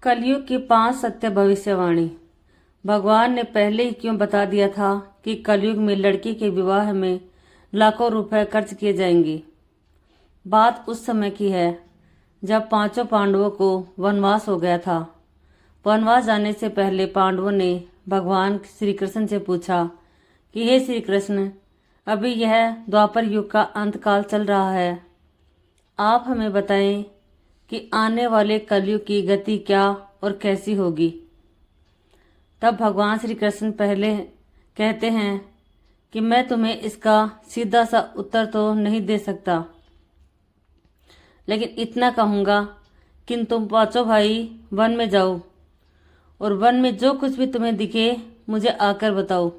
कलयुग की 5 सत्य भविष्यवाणी। भगवान ने पहले ही क्यों बता दिया था कि कलयुग में लड़की के विवाह में लाखों रुपए खर्च किए जाएंगे। बात उस समय की है जब पांचों पांडवों को वनवास हो गया था। वनवास जाने से पहले पांडवों ने भगवान श्री कृष्ण से पूछा कि हे श्री कृष्ण, अभी यह द्वापर युग का अंतकाल चल रहा है, आप हमें बताएं कि आने वाले कलयुग की गति क्या और कैसी होगी। तब भगवान श्री कृष्ण पहले कहते हैं कि मैं तुम्हें इसका सीधा सा उत्तर तो नहीं दे सकता, लेकिन इतना कहूँगा कि तुम पांचों भाई वन में जाओ और वन में जो कुछ भी तुम्हें दिखे मुझे आकर बताओ,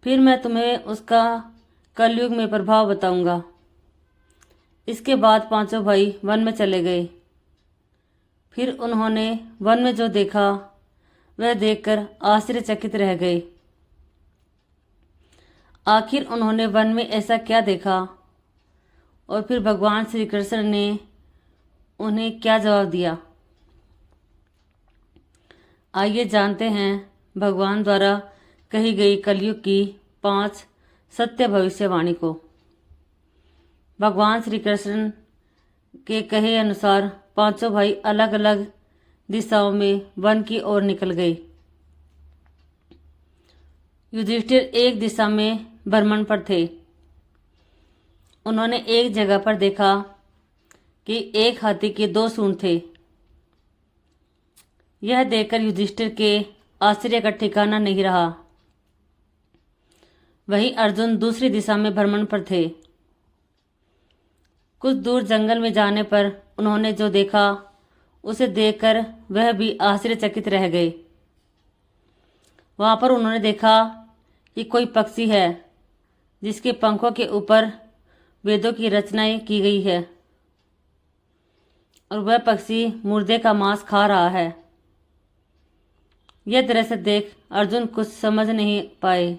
फिर मैं तुम्हें उसका कलयुग में प्रभाव बताऊंगा। इसके बाद पांचों भाई वन में चले गए। फिर उन्होंने वन में जो देखा वह देखकर आश्चर्यचकित रह गए। आखिर उन्होंने वन में ऐसा क्या देखा और फिर भगवान श्री कृष्ण ने उन्हें क्या जवाब दिया, आइए जानते हैं भगवान द्वारा कही गई कलयुग की 5 सत्य भविष्यवाणी को। भगवान श्री कृष्ण के कहे अनुसार पांचों भाई अलग अलग दिशाओं में वन की ओर निकल गए। युधिष्ठिर एक दिशा में भ्रमण पर थे। उन्होंने एक जगह पर देखा कि एक हाथी के 2 सूंड थे। यह देखकर युधिष्ठिर के आश्चर्य का ठिकाना नहीं रहा। वहीं अर्जुन दूसरी दिशा में भ्रमण पर थे। कुछ दूर जंगल में जाने पर उन्होंने जो देखा उसे देखकर वह भी आश्चर्यचकित रह गए। वहां पर उन्होंने देखा कि कोई पक्षी है जिसके पंखों के ऊपर वेदों की रचनाएं की गई है और वह पक्षी मुर्दे का मांस खा रहा है। यह दृश्य देख अर्जुन कुछ समझ नहीं पाए।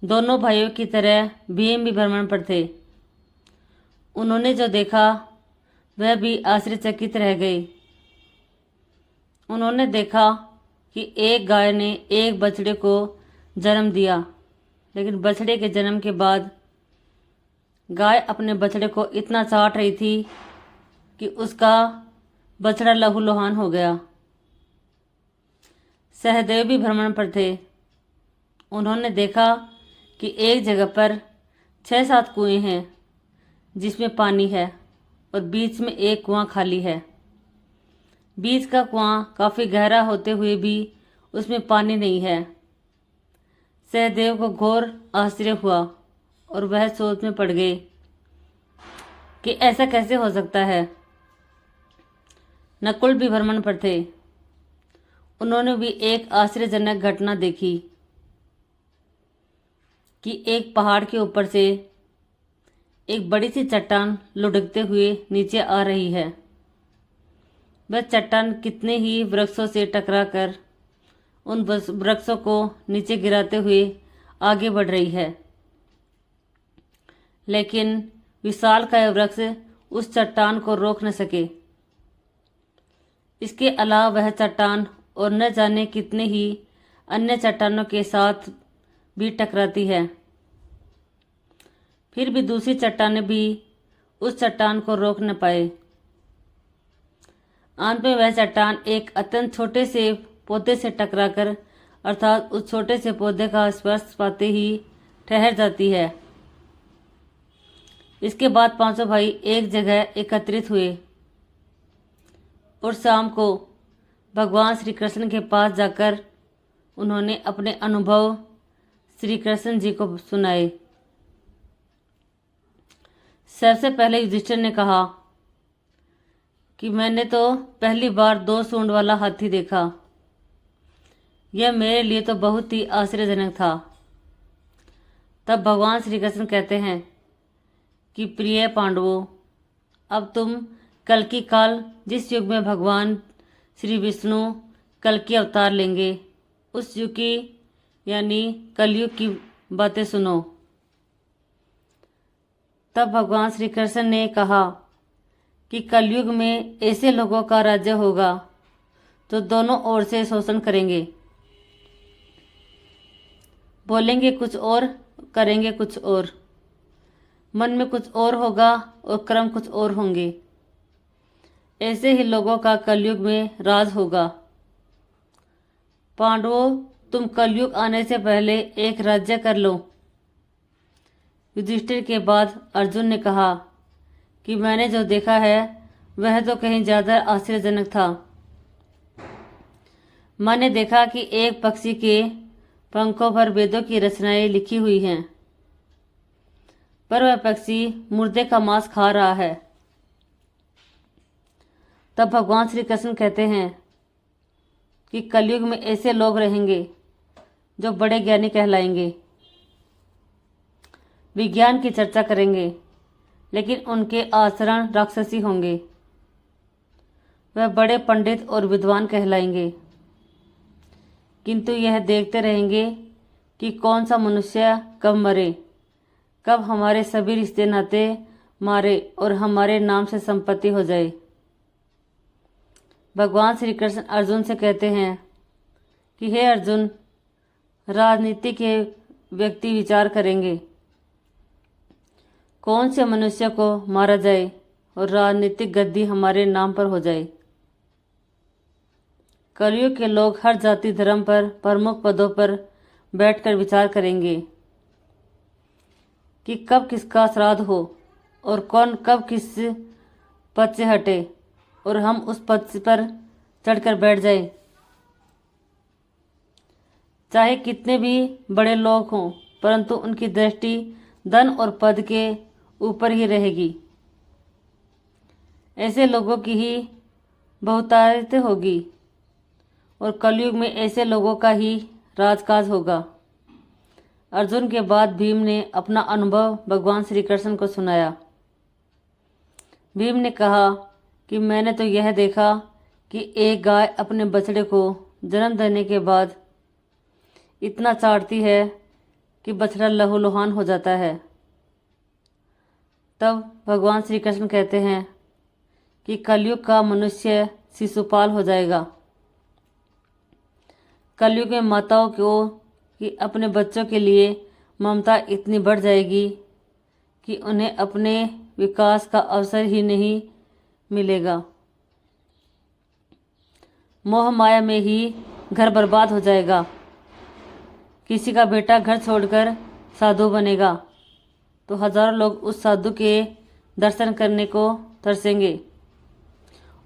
दोनों भाइयों की तरह भीम भी भ्रमण पर थे। उन्होंने जो देखा वह भी आश्चर्यचकित रह गए। उन्होंने देखा कि एक गाय ने एक बछड़े को जन्म दिया, लेकिन बछड़े के जन्म के बाद गाय अपने बछड़े को इतना चाट रही थी कि उसका बछड़ा लहूलुहान हो गया। सहदेव भी भ्रमण पर थे। उन्होंने देखा कि एक जगह पर 6-7 कुएं हैं जिसमें पानी है और बीच में एक कुआं खाली है। बीच का कुआं काफी गहरा होते हुए भी उसमें पानी नहीं है। सहदेव को घोर आश्चर्य हुआ और वह सोच में पड़ गए कि ऐसा कैसे हो सकता है। नकुल भी भ्रमण पर थे। उन्होंने भी एक आश्चर्यजनक घटना देखी कि एक पहाड़ के ऊपर से एक बड़ी सी चट्टान लुढ़कते हुए नीचे आ रही है। वह चट्टान कितने ही वृक्षों से टकराकर उन वृक्षों को नीचे गिराते हुए आगे बढ़ रही है, लेकिन विशालकाय वृक्ष उस चट्टान को रोक न सके। इसके अलावा वह चट्टान और न जाने कितने ही अन्य चट्टानों के साथ भी टकराती है, फिर भी दूसरी चट्टानें भी उस चट्टान को रोक न पाए। अंत में वह चट्टान एक अत्यंत छोटे से पौधे से टकराकर, अर्थात उस छोटे से पौधे का स्पर्श पाते ही ठहर जाती है। इसके बाद पांचों भाई एक जगह एकत्रित हुए और शाम को भगवान श्री कृष्ण के पास जाकर उन्होंने अपने अनुभव श्री कृष्ण जी को सुनाए। सबसे पहले युधिष्ठिर ने कहा कि मैंने तो पहली बार 2 सूंड वाला हाथी देखा। यह मेरे लिए तो बहुत ही आश्चर्यजनक था। तब भगवान श्री कृष्ण कहते हैं कि प्रिय पांडवों, अब तुम कल की काल जिस युग में भगवान श्री विष्णु कल की अवतार लेंगे, उस युग की यानी कलयुग की बातें सुनो। तब भगवान श्री कृष्ण ने कहा कि कलयुग में ऐसे लोगों का राज्य होगा जो दोनों ओर से शोषण करेंगे, बोलेंगे कुछ और, करेंगे कुछ और, मन में कुछ और होगा और कर्म कुछ और होंगे। ऐसे ही लोगों का कलयुग में राज होगा। पांडवों, तुम कलयुग आने से पहले एक राज्य कर लो। युधिष्ठिर के बाद अर्जुन ने कहा कि मैंने जो देखा है वह तो कहीं ज्यादा आश्चर्यजनक था। मैंने देखा कि एक पक्षी के पंखों पर वेदों की रचनाएं लिखी हुई हैं, पर वह पक्षी मुर्दे का मांस खा रहा है। तब भगवान श्री कृष्ण कहते हैं कि कलयुग में ऐसे लोग रहेंगे जो बड़े ज्ञानी कहलाएंगे, विज्ञान की चर्चा करेंगे, लेकिन उनके आचरण राक्षसी होंगे। वह बड़े पंडित और विद्वान कहलाएंगे, किंतु यह देखते रहेंगे कि कौन सा मनुष्य कब मरे, कब हमारे सभी रिश्ते नाते मारे और हमारे नाम से संपत्ति हो जाए। भगवान श्री कृष्ण अर्जुन से कहते हैं कि हे अर्जुन, राजनीति के व्यक्ति विचार करेंगे कौन से मनुष्य को मारा जाए और राजनीतिक गद्दी हमारे नाम पर हो जाए। कलयुग के लोग हर जाति धर्म पर प्रमुख पदों पर बैठकर विचार करेंगे कि कब किसका श्राद्ध हो और कौन कब किस पद से हटे और हम उस पद पर चढ़कर बैठ जाएं। चाहे कितने भी बड़े लोग हों, परंतु उनकी दृष्टि धन और पद के ऊपर ही रहेगी। ऐसे लोगों की ही बहुतायत होगी और कलयुग में ऐसे लोगों का ही राजकाज होगा। अर्जुन के बाद भीम ने अपना अनुभव भगवान श्री कृष्ण को सुनाया। भीम ने कहा कि मैंने तो यह देखा कि एक गाय अपने बछड़े को जन्म देने के बाद इतना चाटती है कि बछड़ा लहूलुहान हो जाता है। तब भगवान श्री कृष्ण कहते हैं कि कलयुग का मनुष्य शिशुपाल हो जाएगा। कलयुग में माताओं को कि अपने बच्चों के लिए ममता इतनी बढ़ जाएगी कि उन्हें अपने विकास का अवसर ही नहीं मिलेगा। मोह माया में ही घर बर्बाद हो जाएगा। किसी का बेटा घर छोड़कर साधु बनेगा तो हजारों लोग उस साधु के दर्शन करने को तरसेंगे,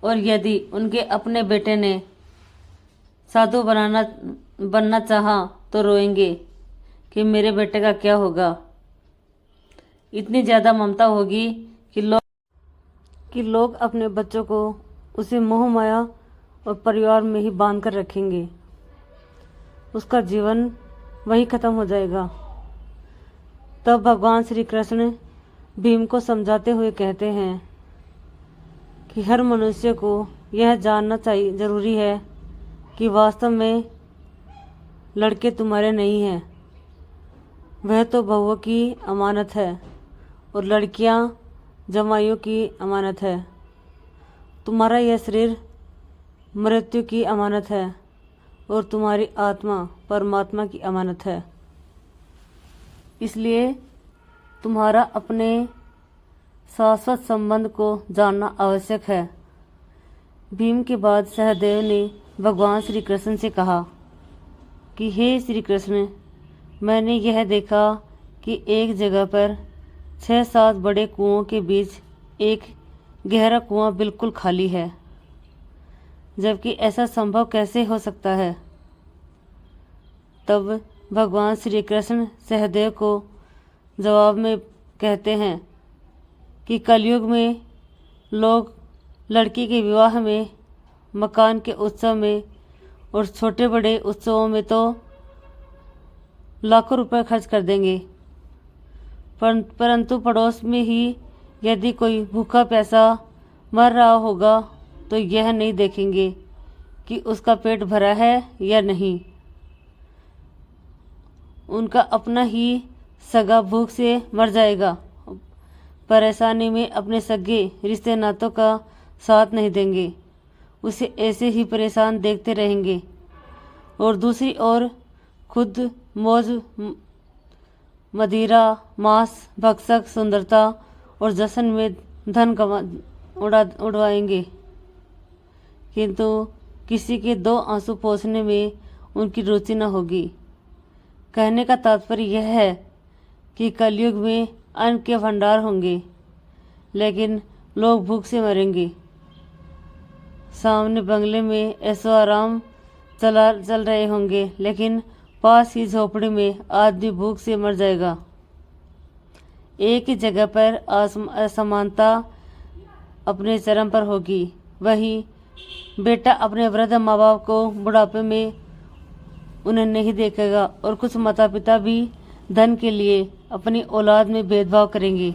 और यदि उनके अपने बेटे ने साधु बनना चाहा तो रोएंगे कि मेरे बेटे का क्या होगा। इतनी ज़्यादा ममता होगी कि लोग अपने बच्चों को उसे मोह माया और परिवार में ही बांध कर रखेंगे। उसका जीवन वही खत्म हो जाएगा। तब भगवान श्री कृष्ण भीम को समझाते हुए कहते हैं कि हर मनुष्य को यह जानना चाहिए जरूरी है कि वास्तव में लड़के तुम्हारे नहीं हैं, वह तो बहुओं की अमानत है और लड़कियां जमाइयों की अमानत है। तुम्हारा यह शरीर मृत्यु की अमानत है और तुम्हारी आत्मा परमात्मा की अमानत है। इसलिए तुम्हारा अपने शाश्वत संबंध को जानना आवश्यक है। भीम के बाद सहदेव ने भगवान श्री कृष्ण से कहा कि हे श्री कृष्ण, मैंने यह देखा कि एक जगह पर 6-7 बड़े कुओं के बीच एक गहरा कुआं बिल्कुल खाली है, जबकि ऐसा संभव कैसे हो सकता है। तब भगवान श्री कृष्ण सहदेव को जवाब में कहते हैं कि कलयुग में लोग लड़की के विवाह में, मकान के उत्सव में और छोटे बड़े उत्सवों में तो लाखों रुपए खर्च कर देंगे, परंतु पड़ोस में ही यदि कोई भूखा प्यासा मर रहा होगा तो यह नहीं देखेंगे कि उसका पेट भरा है या नहीं। उनका अपना ही सगा भूख से मर जाएगा, परेशानी में अपने सगे रिश्ते नातों का साथ नहीं देंगे, उसे ऐसे ही परेशान देखते रहेंगे और दूसरी ओर खुद मौज मदिरा, मांस, भक्षक, सुंदरता और जश्न में धन उड़वाएंगे, किंतु किसी के दो आंसू पोंछने में उनकी रुचि न होगी। कहने का तात्पर्य यह है कि कलयुग में अन्न के भंडार होंगे, लेकिन लोग भूख से मरेंगे। सामने बंगले में ऐशो आराम चल रहे होंगे, लेकिन पास ही झोपड़ी में आदमी भूख से मर जाएगा। एक ही जगह पर असमानता अपने चरम पर होगी। वही बेटा अपने वृद्ध माँ बाप को बुढ़ापे में उन्हें नहीं देखेगा और कुछ माता पिता भी धन के लिए अपनी औलाद में भेदभाव करेंगे।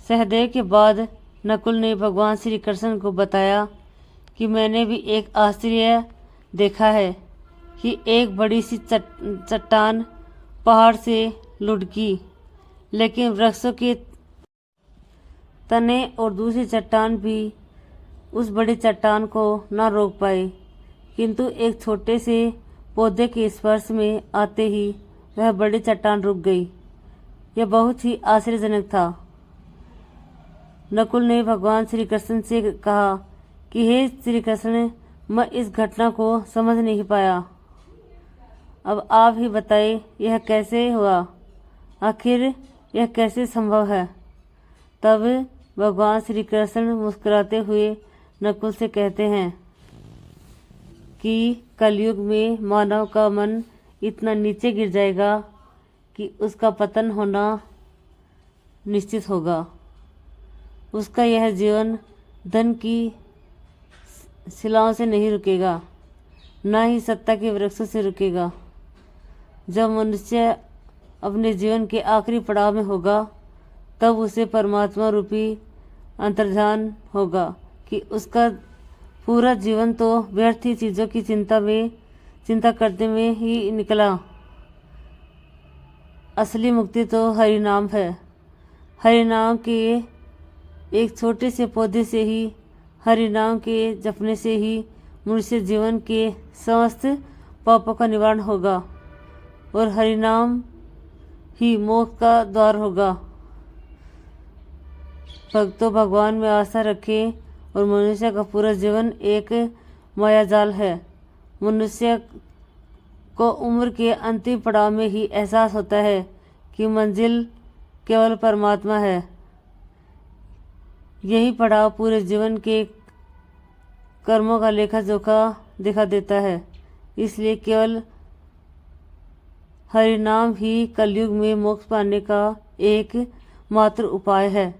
सहदेव के बाद नकुल ने भगवान श्री कृष्ण को बताया कि मैंने भी एक आश्चर्य देखा है कि एक बड़ी सी चट्टान पहाड़ से लुढ़की, लेकिन वृक्षों के तने और दूसरी चट्टान भी उस बड़ी चट्टान को न रोक पाए, किंतु एक छोटे से पौधे के स्पर्श में आते ही वह बड़ी चट्टान रुक गई। यह बहुत ही आश्चर्यजनक था। नकुल ने भगवान श्री कृष्ण से कहा कि हे श्री कृष्ण, मैं इस घटना को समझ नहीं पाया, अब आप ही बताइए यह कैसे हुआ, आखिर यह कैसे संभव है। तब भगवान श्री कृष्ण मुस्कुराते हुए नकुल से कहते हैं कि कलयुग में मानव का मन इतना नीचे गिर जाएगा कि उसका पतन होना निश्चित होगा। उसका यह जीवन धन की शिलाओं से नहीं रुकेगा, न ही सत्ता के वृक्षों से रुकेगा। जब मनुष्य अपने जीवन के आखिरी पड़ाव में होगा, तब उसे परमात्मा रूपी अंतर्ध्यान होगा कि उसका पूरा जीवन तो व्यर्थ ही चीज़ों की चिंता करने में ही निकला। असली मुक्ति तो हरि नाम है। हरि नाम के एक छोटे से पौधे से ही, हरि नाम के जपने से ही मनुष्य जीवन के समस्त पापों का निवारण होगा और हरि नाम ही मोक्ष का द्वार होगा। भक्तों, भगवान में आस्था रखें और मनुष्य का पूरा जीवन एक मायाजाल है। मनुष्य को उम्र के अंतिम पड़ाव में ही एहसास होता है कि मंजिल केवल परमात्मा है। यही पड़ाव पूरे जीवन के कर्मों का लेखा जोखा दिखा देता है। इसलिए केवल हरि नाम ही कलयुग में मोक्ष पाने का एक मात्र उपाय है।